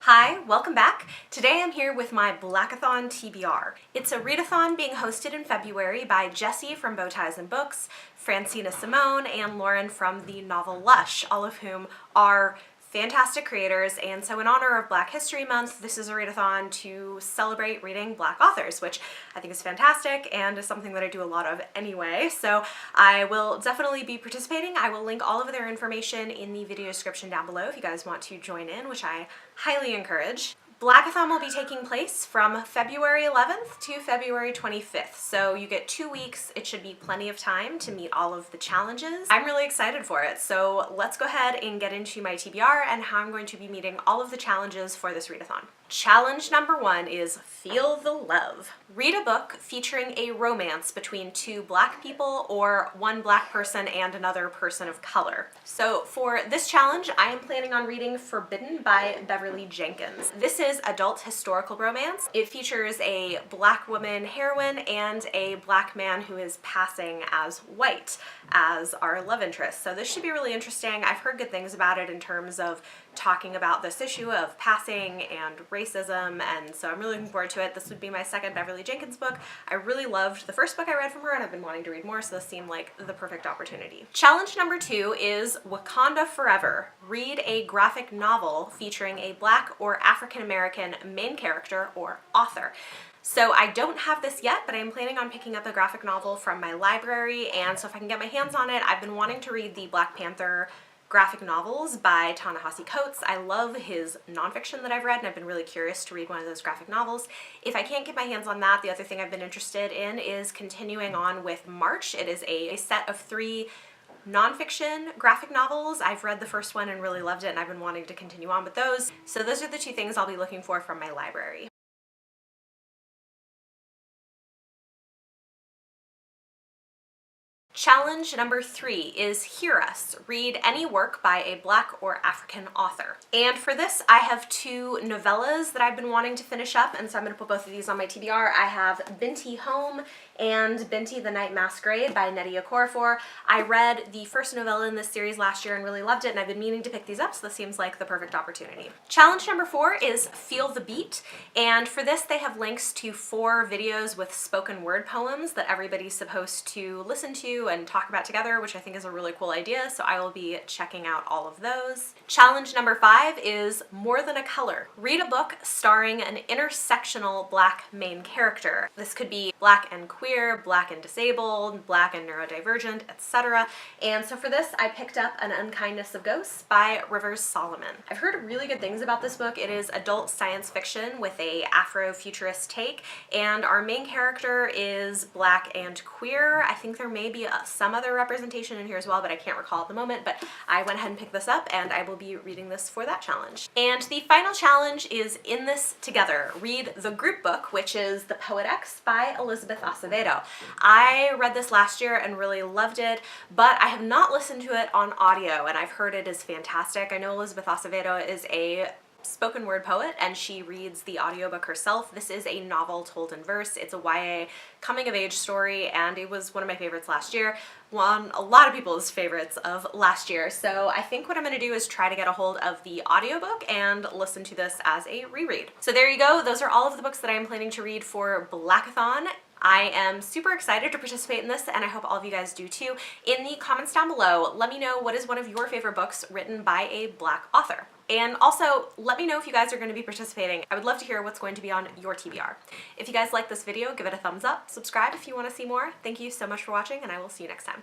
Hi, welcome back. Today I'm here with my Blackathon TBR. It's a readathon being hosted in February by Jessie from Bow Ties and Books, Francina Simone, and Lauren from the novel Lush, all of whom are fantastic creators, and so in honor of Black History Month, this is a readathon to celebrate reading Black authors, which I think is fantastic and is something that I do a lot of anyway, so I will definitely be participating. I will link all of their information in the video description down below if you guys want to join in, which I highly encourage. Blackathon will be taking place from February 11th to February 25th, so you get 2 weeks. It should be plenty of time to meet all of the challenges. I'm really excited for it, so let's go ahead and get into my TBR and how I'm going to be meeting all of the challenges for this readathon. Challenge number 1 is Feel the Love. Read a book featuring a romance between 2 Black people or 1 Black person and another person of color. So for this challenge, I am planning on reading Forbidden by Beverly Jenkins. This is adult historical romance. It features a Black woman heroine and a Black man who is passing as white as our love interest. So this should be really interesting. I've heard good things about it in terms of talking about this issue of passing and racism, and so I'm really looking forward to it. This would be my second Beverly Jenkins book. I really loved the first book I read from her and I've been wanting to read more, so this seemed like the perfect opportunity. Challenge number 2 is Wakanda Forever. Read a graphic novel featuring a Black or African American main character or author. So I don't have this yet, but I'm planning on picking up a graphic novel from my library, and so if I can get my hands on it, I've been wanting to read the Black Panther graphic novels by Ta-Nehisi Coates. I love his nonfiction that I've read, and I've been really curious to read one of those graphic novels. If I can't get my hands on that, the other thing I've been interested in is continuing on with March. It is a set of 3 nonfiction graphic novels. I've read the first one and really loved it, and I've been wanting to continue on with those. So those are the 2 things I'll be looking for from my library. Challenge number 3 is Hear Us. Read any work by a Black or African author. And for this, I have 2 novellas that I've been wanting to finish up, and so I'm going to put both of these on my TBR. I have Binti Home and Binti the Night Masquerade by Nnedi Okorafor. I read the first novella in this series last year and really loved it, and I've been meaning to pick these up, so this seems like the perfect opportunity. Challenge number 4 is Feel the Beat, and for this they have links to 4 videos with spoken word poems that everybody's supposed to listen to and talk about together, which I think is a really cool idea, so I will be checking out all of those. Challenge number 5 is More Than a Color. Read a book starring an intersectional Black main character. This could be Black and queer, Black and disabled, Black and neurodivergent, etc. And so for this, I picked up An Unkindness of Ghosts by Rivers Solomon. I've heard really good things about this book. It is adult science fiction with a Afrofuturist take, and our main character is Black and queer. I think there may be some other representation in here as well, but I can't recall at the moment, but I went ahead and picked this up, and I will be reading this for that challenge. And the final challenge is In This Together. Read the group book, which is The Poet X by Elizabeth Acevedo. I read this last year and really loved it, but I have not listened to it on audio, and I've heard it is fantastic. I know Elizabeth Acevedo is a spoken word poet, and she reads the audiobook herself. This is a novel told in verse. It's a YA coming of age story, and it was one of my favorites last year. One a lot of people's favorites of last year. So I think what I'm going to do is try to get a hold of the audiobook and listen to this as a reread. So there you go. Those are all of the books that I'm planning to read for Blackathon. I am super excited to participate in this, and I hope all of you guys do too. In the comments down below, let me know what is one of your favorite books written by a Black author. And also, let me know if you guys are going to be participating. I would love to hear what's going to be on your TBR. If you guys like this video, give it a thumbs up, subscribe if you want to see more. Thank you so much for watching, and I will see you next time.